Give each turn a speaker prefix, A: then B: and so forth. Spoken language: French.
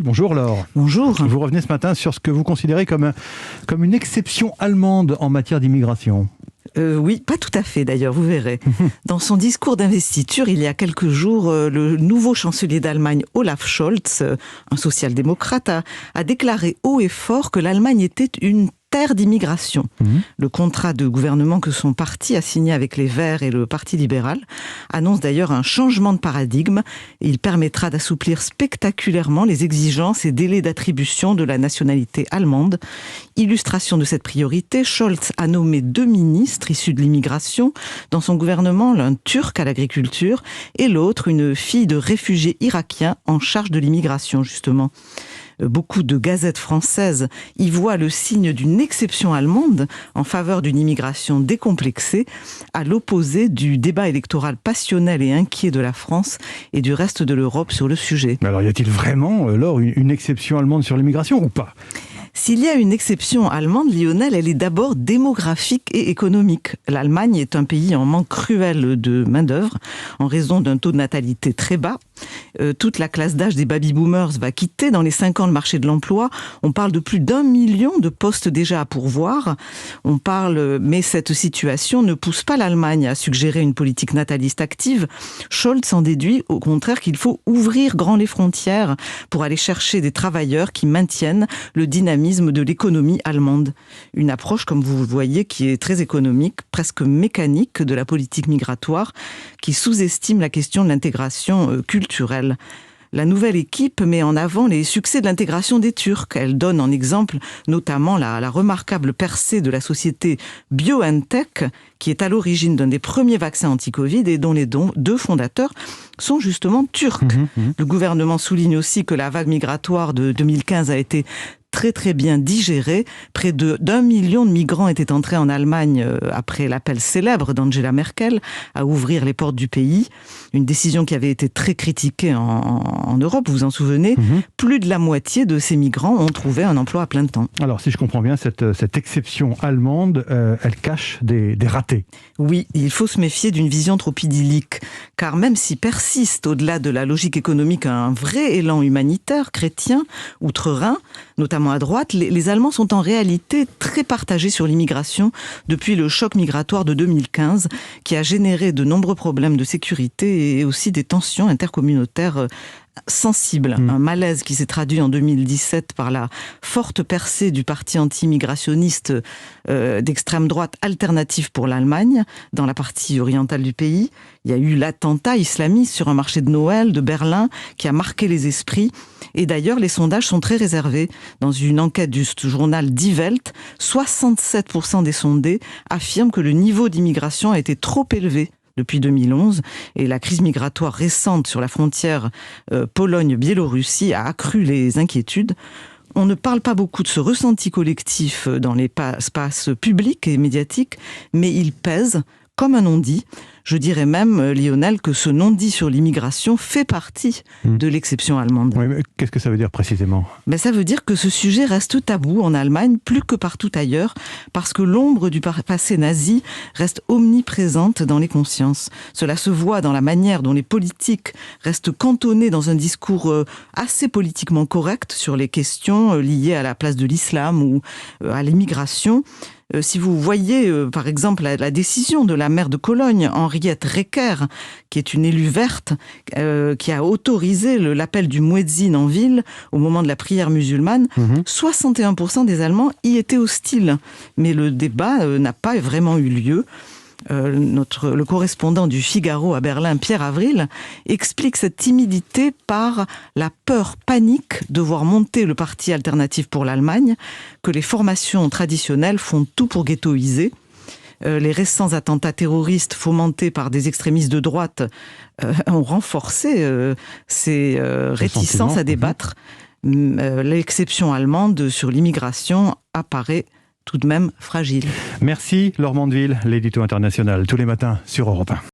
A: Bonjour Laure.
B: Bonjour.
A: Vous revenez ce matin sur ce que vous considérez comme une exception allemande en matière d'immigration.
B: Oui, pas tout à fait d'ailleurs, vous verrez. Dans son discours d'investiture, il y a quelques jours, le nouveau chancelier d'Allemagne, Olaf Scholz, un social-démocrate, a déclaré haut et fort que l'Allemagne était une terre d'immigration. Le contrat de gouvernement que son parti a signé avec les Verts et le Parti libéral annonce d'ailleurs un changement de paradigme. Il permettra d'assouplir spectaculairement les exigences et délais d'attribution de la nationalité allemande. Illustration de cette priorité, Scholz a nommé 2 ministres issus de l'immigration dans son gouvernement, l'un turc à l'agriculture et l'autre une fille de réfugiés irakiens en charge de l'immigration justement. Beaucoup de gazettes françaises y voient le signe d'une exception allemande en faveur d'une immigration décomplexée, à l'opposé du débat électoral passionnel et inquiet de la France et du reste de l'Europe sur le sujet.
A: Alors y a-t-il vraiment, Laure, une exception allemande sur l'immigration ou pas ?
B: S'il y a une exception allemande, Lionel, elle est d'abord démographique et économique. L'Allemagne est un pays en manque cruel de main-d'œuvre en raison d'un taux de natalité très bas. Toute la classe d'âge des baby-boomers va quitter dans les 5 ans le marché de l'emploi. On parle de plus d'1 million de postes déjà à pourvoir. Mais cette situation ne pousse pas l'Allemagne à suggérer une politique nataliste active. Scholz en déduit au contraire qu'il faut ouvrir grand les frontières pour aller chercher des travailleurs qui maintiennent le dynamisme de l'économie allemande. Une approche, comme vous le voyez, qui est très économique, presque mécanique de la politique migratoire, qui sous-estime la question de l'intégration culturelle. La nouvelle équipe met en avant les succès de l'intégration des Turcs. Elle donne en exemple notamment la remarquable percée de la société BioNTech, qui est à l'origine d'un des premiers vaccins anti-Covid et dont les 2 fondateurs sont justement turcs. Le gouvernement souligne aussi que la vague migratoire de 2015 a été très bien digérée. Près d'1 million de migrants étaient entrés en Allemagne après l'appel célèbre d'Angela Merkel à ouvrir les portes du pays. Une décision qui avait été très critiquée en Europe, vous vous en souvenez. Plus de la moitié de ces migrants ont trouvé un emploi à plein temps.
A: Alors si je comprends bien, cette exception allemande, elle cache des ratés.
B: Oui, il faut se méfier d'une vision trop idyllique, car même si persiste au-delà de la logique économique un vrai élan humanitaire, chrétien, outre-Rhin, notamment à droite, les Allemands sont en réalité très partagés sur l'immigration depuis le choc migratoire de 2015, qui a généré de nombreux problèmes de sécurité et aussi des tensions intercommunautaires sensible. Un malaise qui s'est traduit en 2017 par la forte percée du parti anti-immigrationniste d'extrême droite Alternative pour l'Allemagne, dans la partie orientale du pays. Il y a eu l'attentat islamiste sur un marché de Noël de Berlin qui a marqué les esprits. Et d'ailleurs, les sondages sont très réservés. Dans une enquête du journal Die Welt, 67% des sondés affirment que le niveau d'immigration a été trop élevé depuis 2011, et la crise migratoire récente sur la frontière Pologne-Biélorussie a accru les inquiétudes. On ne parle pas beaucoup de ce ressenti collectif dans les espaces publics et médiatiques, mais il pèse comme un non-dit. Je dirais même, Lionel, que ce non-dit sur l'immigration fait partie de l'exception allemande.
A: Oui, mais qu'est-ce que ça veut dire précisément ?
B: Ça veut dire que ce sujet reste tabou en Allemagne, plus que partout ailleurs, parce que l'ombre du passé nazi reste omniprésente dans les consciences. Cela se voit dans la manière dont les politiques restent cantonnés dans un discours assez politiquement correct sur les questions liées à la place de l'islam ou à l'immigration. Si vous voyez, par exemple, la décision de la maire de Cologne, Henriette Reker, qui est une élue verte, qui a autorisé l'appel du muezzin en ville au moment de la prière musulmane, 61% des Allemands y étaient hostiles. Mais le débat n'a pas vraiment eu lieu. Le correspondant du Figaro à Berlin, Pierre Avril, explique cette timidité par la peur panique de voir monter le parti Alternative pour l'Allemagne, que les formations traditionnelles font tout pour ghettoiser. Les récents attentats terroristes fomentés par des extrémistes de droite ont renforcé ces réticences à débattre. L'exception allemande sur l'immigration apparaît tout de même fragile.
A: Merci Laure Mandeville, l'édito international, tous les matins sur Europe 1.